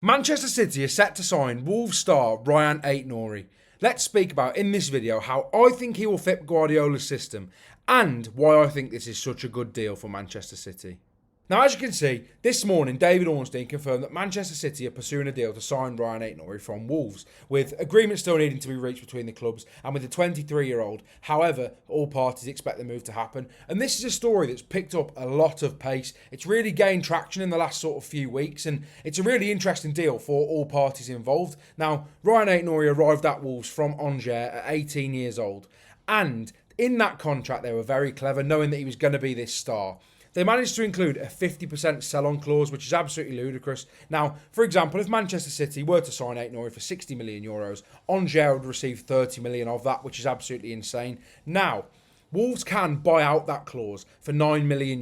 Manchester City are set to sign Wolves star Rayan Ait-Nouri. Let's speak about in this video how I think he will fit Guardiola's system and why I think this is such a good deal for Manchester City. Now, as you can see, this morning David Ornstein confirmed that Manchester City are pursuing a deal to sign Rayan Ait-Nouri from Wolves, with agreement still needing to be reached between the clubs and with the 23-year-old. However, all parties expect the move to happen, and this is a story that's picked up a lot of pace. It's really gained traction in the last sort of few weeks, and it's a really interesting deal for all parties involved. Now, Rayan Ait-Nouri arrived at Wolves from Angers at 18 years old, and in that contract they were very clever, knowing that he was going to be this star. They managed to include a 50% sell-on clause, which is absolutely ludicrous. Now, for example, if Manchester City were to sign Ait-Nouri for €60 million, Angers would receive 30 million of that, which is absolutely insane. Now, Wolves can buy out that clause for €9 million,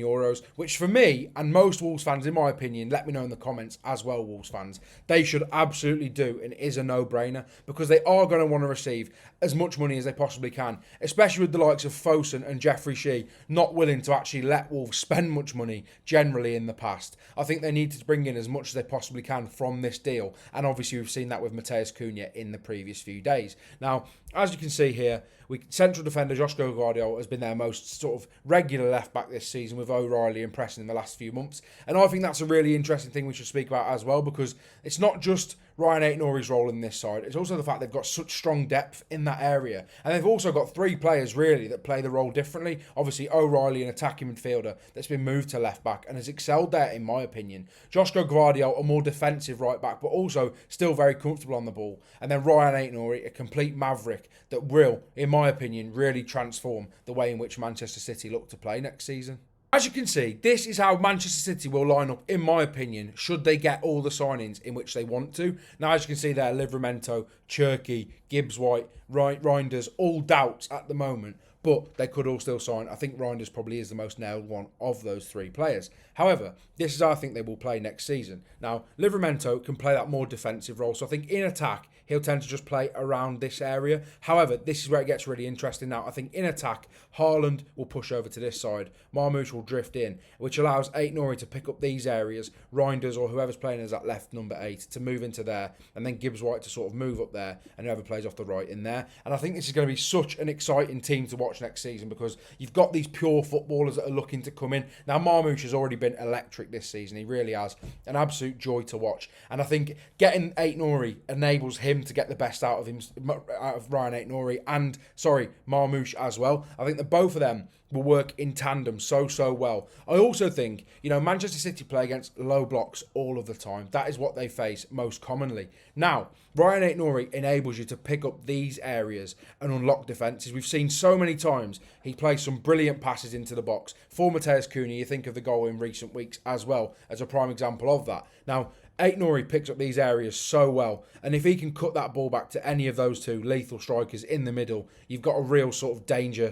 which for me and most Wolves fans, in my opinion, let me know in the comments as well, Wolves fans, they should absolutely do and is a no-brainer because they are going to want to receive as much money as they possibly can, especially with the likes of Fosun and Jeffrey Shee not willing to actually let Wolves spend much money generally in the past. I think they need to bring in as much as they possibly can from this deal, and obviously we've seen that with Matheus Cunha in the previous few days. Now, as you can see here, central defender Joshua Guardiola has been their most sort of regular left back this season, with O'Reilly impressing in the last few months. And I think that's a really interesting thing we should speak about as well, because it's not just Rayan Ait-Nouri's role in this side, it's also the fact they've got such strong depth in that area. And they've also got three players really that play the role differently. Obviously O'Reilly, an attacking midfielder that's been moved to left back and has excelled there in my opinion. Joshua Guardiola, a more defensive right back, but also still very comfortable on the ball. And then Rayan Ait-Nouri, a complete maverick that will, in my opinion, really transform the way in which Manchester City look to play next season. As you can see, this is how Manchester City will line up, in my opinion, should they get all the signings in which they want to. Now, as you can see there, Livramento, Cherki, Gibbs-White, Reinders, all doubts at the moment, but they could all still sign. I think Reinders probably is the most nailed one of those three players. However, this is how I think they will play next season. Now, Livramento can play that more defensive role, so I think in attack, he'll tend to just play around this area. However, this is where it gets really interesting now. I think in attack, Haaland will push over to this side. Marmoush will drift in, which allows Ait-Nouri to pick up these areas, Reinders or whoever's playing as that left number 8 to move into there, and then Gibbs-White to sort of move up there, and whoever plays off the right in there. And I think this is going to be such an exciting team to watch next season because you've got these pure footballers that are looking to come in. Now, Marmoush has already been electric this season. He really has. An absolute joy to watch. And I think getting Ait-Nouri enables him to get the best out of him, out of Rayan Ait-Nouri and, Marmoush as well. I think that both of them will work in tandem so well. I also think, Manchester City play against low blocks all of the time. That is what they face most commonly. Now, Rayan Ait-Nouri enables you to pick up these areas and unlock defences. We've seen so many times he plays some brilliant passes into the box. For Matheus Cunha, you think of the goal in recent weeks as well as a prime example of that. Now, Ait-Nouri picks up these areas so well, and if he can cut that ball back to any of those two lethal strikers in the middle, you've got a real sort of danger,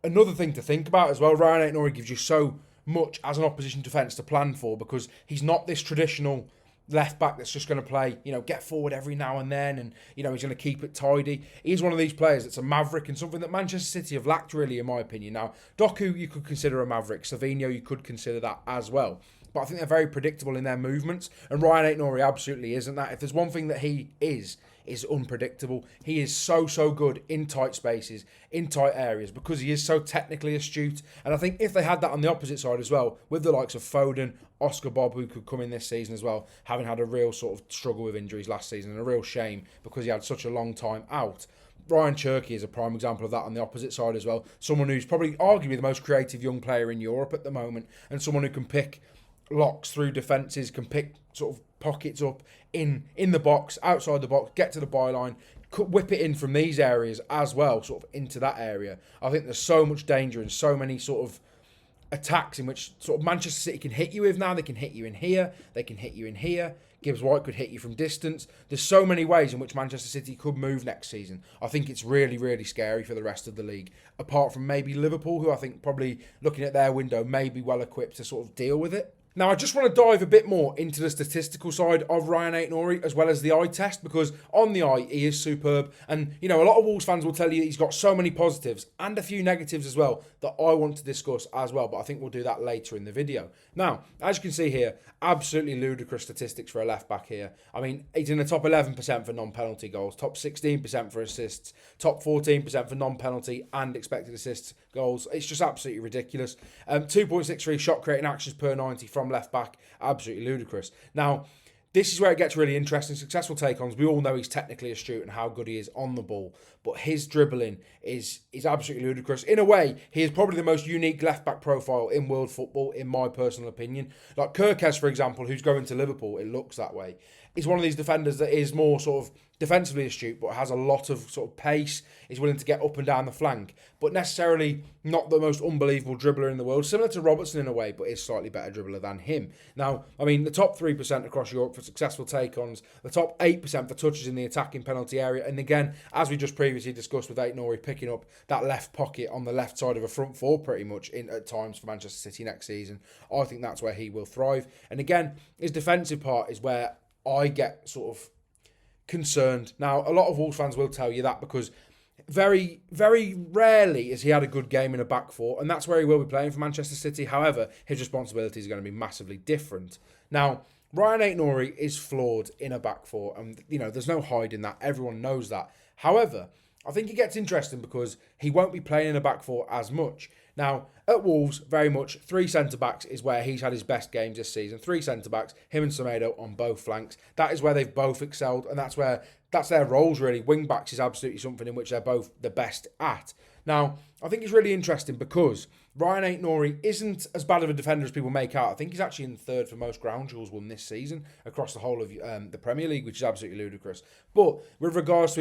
another thing to think about as well. Rayan Ait-Nouri gives you so much as an opposition defence to plan for because he's not this traditional left back that's just going to play, get forward every now and then and, he's going to keep it tidy. He's one of these players that's a maverick and something that Manchester City have lacked really, in my opinion. Now, Doku, you could consider a maverick. Savinho, you could consider that as well. But I think they're very predictable in their movements. And Rayan Ait-Nouri absolutely isn't that. If there's one thing that he is unpredictable. He is so good in tight spaces, in tight areas, because he is so technically astute. And I think if they had that on the opposite side as well, with the likes of Foden, Oscar Bob, who could come in this season as well, having had a real sort of struggle with injuries last season, and a real shame because he had such a long time out. Ryan Cherki is a prime example of that on the opposite side as well. Someone who's probably arguably the most creative young player in Europe at the moment, and someone who can pick locks through defences, can pick sort of pockets up in the box, outside the box, get to the byline, whip it in from these areas as well, sort of into that area. I think there's so much danger and so many sort of attacks in which sort of Manchester City can hit you with now. They can hit you in here, they can hit you in here. Gibbs-White could hit you from distance. There's so many ways in which Manchester City could move next season. I think it's really scary for the rest of the league, apart from maybe Liverpool, who I think probably looking at their window may be well equipped to sort of deal with it. Now, I just want to dive a bit more into the statistical side of Rayan Ait-Nouri as well as the eye test, because on the eye, he is superb. And, a lot of Wolves fans will tell you he's got so many positives and a few negatives as well that I want to discuss as well, but I think we'll do that later in the video. Now, as you can see here, absolutely ludicrous statistics for a left-back here. I mean, he's in the top 11% for non-penalty goals, top 16% for assists, top 14% for non-penalty and expected assists goals. It's just absolutely ridiculous. 2.63 shot creating actions per 90 from left back, absolutely ludicrous. Now, this is where it gets really interesting. Successful take-ons, we all know he's technically astute and how good he is on the ball, but his dribbling is absolutely ludicrous. In a way, he is probably the most unique left-back profile in world football, in my personal opinion. Like Kirkes, for example, who's going to Liverpool, it looks that way. He's one of these defenders that is more sort of defensively astute, but has a lot of sort of pace, is willing to get up and down the flank, but necessarily not the most unbelievable dribbler in the world. Similar to Robertson in a way, but is slightly better dribbler than him. Now, I mean, the top 3% across Europe for successful take-ons, the top 8% for touches in the attacking penalty area, and again, as we just previously discussed with Ait-Nouri, picking up that left pocket on the left side of a front four pretty much at times for Manchester City next season. I think that's where he will thrive. And again, his defensive part is where I get sort of concerned. Now, a lot of Wolves fans will tell you that because very, very rarely has he had a good game in a back four, and that's where he will be playing for Manchester City. However, his responsibilities are going to be massively different. Now, Rayan Ait-Nouri is flawed in a back four, and there's no hiding that. Everyone knows that. However, I think it gets interesting because he won't be playing in a back four as much. Now, at Wolves, very much 3 centre-backs is where he's had his best games this season. 3 centre-backs, him and Semedo on both flanks. That is where they've both excelled, and that's their roles, really. Wing-backs is absolutely something in which they're both the best at. Now, I think it's really interesting because Rayan Ait-Nouri isn't as bad of a defender as people make out. I think he's actually in third for most ground duels won this season across the whole of the Premier League, which is absolutely ludicrous. But with regards to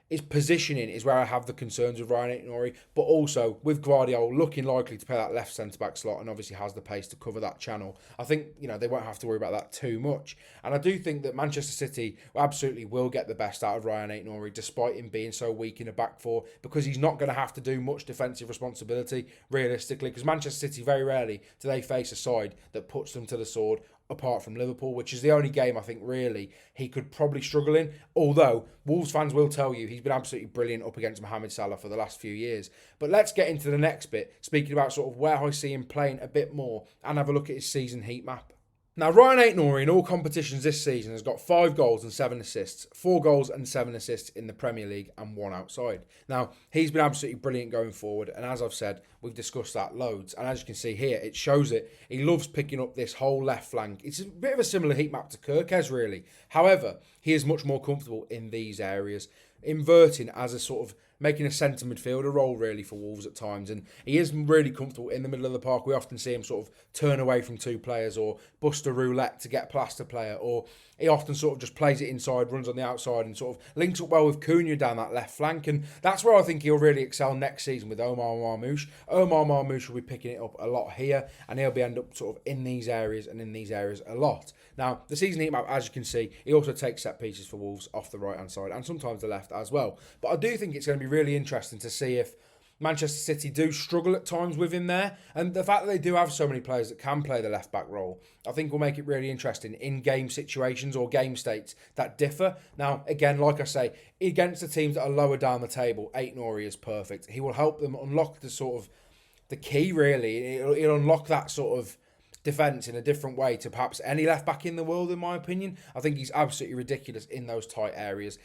his positioning is where I have the concerns with Rayan Ait-Nouri, but also with Guardiola looking likely to play that left centre-back slot and obviously has the pace to cover that channel. I think, they won't have to worry about that too much. And I do think that Manchester City absolutely will get the best out of Rayan Ait-Nouri despite him being so weak in a back four, because he's not going to have to do much defensive responsibility realistically, because Manchester City very rarely do they face a side that puts them to the sword, apart from Liverpool, which is the only game I think really he could probably struggle in. Although Wolves fans will tell you he's been absolutely brilliant up against Mohamed Salah for the last few years. But let's get into the next bit, speaking about sort of where I see him playing a bit more, and have a look at his season heat map. Now, Rayan Ait-Nouri in all competitions this season has got 5 goals and 7 assists, 4 goals and 7 assists in the Premier League and 1 outside. Now, he's been absolutely brilliant going forward, and as I've said, we've discussed that loads, and as you can see here, it shows it. He loves picking up this whole left flank. It's a bit of a similar heat map to Kirkes, really. However, he is much more comfortable in these areas, inverting as a sort of making a centre midfielder role really for Wolves at times, and he is really comfortable in the middle of the park. We often see him sort of turn away from 2 players or bust a roulette to get past a player, or he often sort of just plays it inside, runs on the outside and sort of links up well with Cunha down that left flank, and that's where I think he'll really excel next season with Omar Marmoush. Omar Marmoush will be picking it up a lot here, and he'll end up sort of in these areas and in these areas a lot. Now, the season heat map, as you can see, he also takes set pieces for Wolves off the right-hand side and sometimes the left as well. But I do think it's going to be really interesting to see if Manchester City do struggle at times with him there. And the fact that they do have so many players that can play the left-back role, I think will make it really interesting in game situations or game states that differ. Now, again, like I say, against the teams that are lower down the table, Ait-Nouri is perfect. He will help them unlock the sort of the key, really. He'll unlock that sort of defence in a different way to perhaps any left-back in the world, in my opinion. I think he's absolutely ridiculous in those tight areas.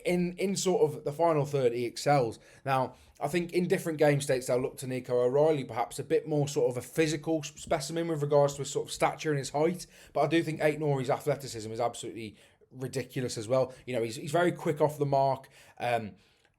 In sort of the final third, he excels. Now, I think in different game states, they'll look to Nico O'Reilly, perhaps a bit more sort of a physical specimen with regards to his sort of stature and his height. But I do think Ait-Nouri's athleticism is absolutely ridiculous as well. He's very quick off the mark.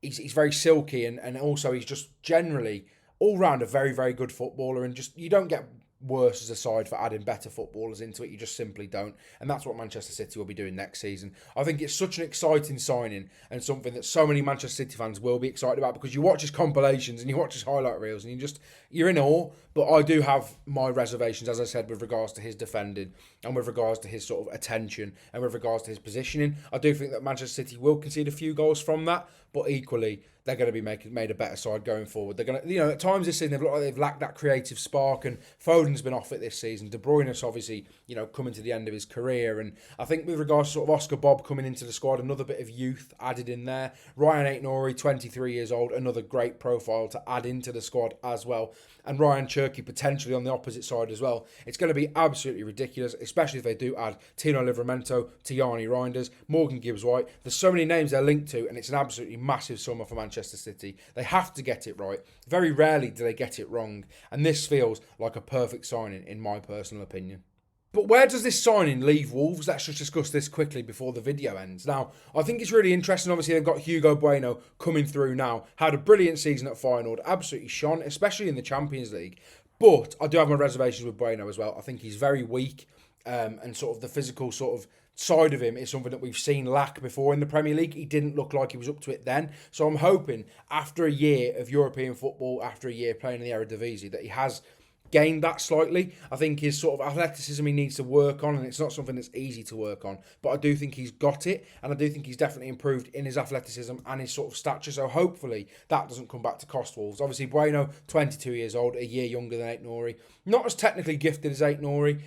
He's very silky, and also he's just generally all round a very, very good footballer. And just you don't get worse as a side for adding better footballers into it. You just simply don't. And that's what Manchester City will be doing next season. I think it's such an exciting signing and something that so many Manchester City fans will be excited about, because you watch his compilations and you watch his highlight reels and you're in awe. But I do have my reservations, as I said, with regards to his defending and with regards to his sort of attention and with regards to his positioning. I do think that Manchester City will concede a few goals from that, but equally, they're going to be made a better side going forward. They're going to, at times this season they've looked like they've lacked that creative spark, and Foden's been off it this season. De Bruyne's obviously, coming to the end of his career, and I think with regards to sort of Oscar Bob coming into the squad, another bit of youth added in there. Rayan Ait-Nouri, 23 years old, another great profile to add into the squad as well. And Ryan Cherky potentially on the opposite side as well. It's going to be absolutely ridiculous, especially if they do add Tino Livramento, Tijani Reinders, Morgan Gibbs-White. There's so many names they're linked to, and it's an absolutely massive summer for Manchester City. They have to get it right. Very rarely do they get it wrong, and this feels like a perfect signing in my personal opinion. But where does this signing leave Wolves? Let's just discuss this quickly before the video ends. Now, I think it's really interesting. Obviously, they've got Hugo Bueno coming through now. Had a brilliant season at Feyenoord. Absolutely shone, especially in the Champions League. But I do have my reservations with Bueno as well. I think he's very weak, and sort of the physical sort of side of him is something that we've seen lack before in the Premier League. He didn't look like he was up to it then. So I'm hoping after a year of European football, after a year playing in the Eredivisie, that he has gained that slightly. I think his sort of athleticism he needs to work on, and it's not something that's easy to work on, but I do think he's got it, and I do think he's definitely improved in his athleticism and his sort of stature, so hopefully that doesn't come back to cost Wolves. Obviously Bueno, 22 years old, a year younger than Ait-Nouri, not as technically gifted as Ait-Nouri,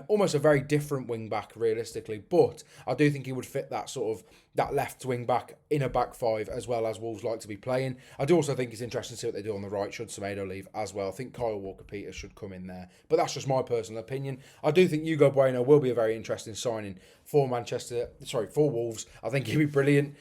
almost a very different wing back realistically, but I do think he would fit that sort of that left wing back in a back five as well as Wolves like to be playing. I do also think it's interesting to see what they do on the right should Semedo leave as well. I think Kyle Walker-Peters should come in there, but that's just my personal opinion. I do think Hugo Bueno will be a very interesting signing for Wolves. I think he'll be brilliant.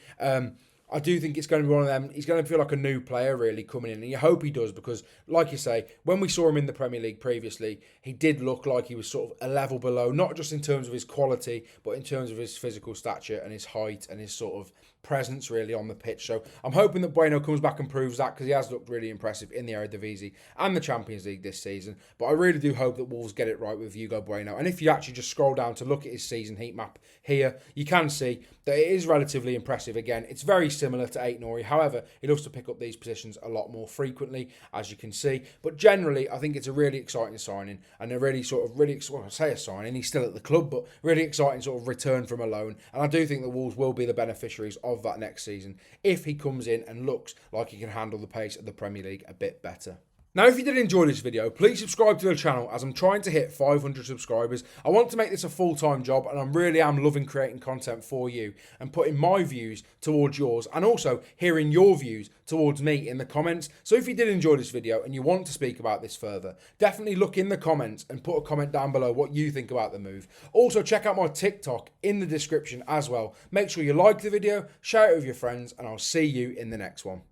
I do think it's going to be one of them. He's going to feel like a new player really coming in, and you hope he does, because like you say, when we saw him in the Premier League previously, he did look like he was sort of a level below, not just in terms of his quality, but in terms of his physical stature and his height and his sort of presence really on the pitch. So I'm hoping that Bueno comes back and proves that, because he has looked really impressive in the Eredivisie and the Champions League this season. But I really do hope that Wolves get it right with Hugo Bueno. And if you actually just scroll down to look at his season heat map here, you can see that it is relatively impressive. Again, it's very similar to Ait-Nouri. However, he loves to pick up these positions a lot more frequently, as you can see. But generally, I think it's a really exciting signing, and a really I say a signing, he's still at the club, but really exciting sort of return from a loan. And I do think the Wolves will be the beneficiaries of that next season if he comes in and looks like he can handle the pace of the Premier League a bit better. Now, if you did enjoy this video, please subscribe to the channel, as I'm trying to hit 500 subscribers. I want to make this a full-time job, and I really am loving creating content for you and putting my views towards yours, and also hearing your views towards me in the comments. So if you did enjoy this video and you want to speak about this further, definitely look in the comments and put a comment down below what you think about the move. Also, check out my TikTok in the description as well. Make sure you like the video, share it with your friends, and I'll see you in the next one.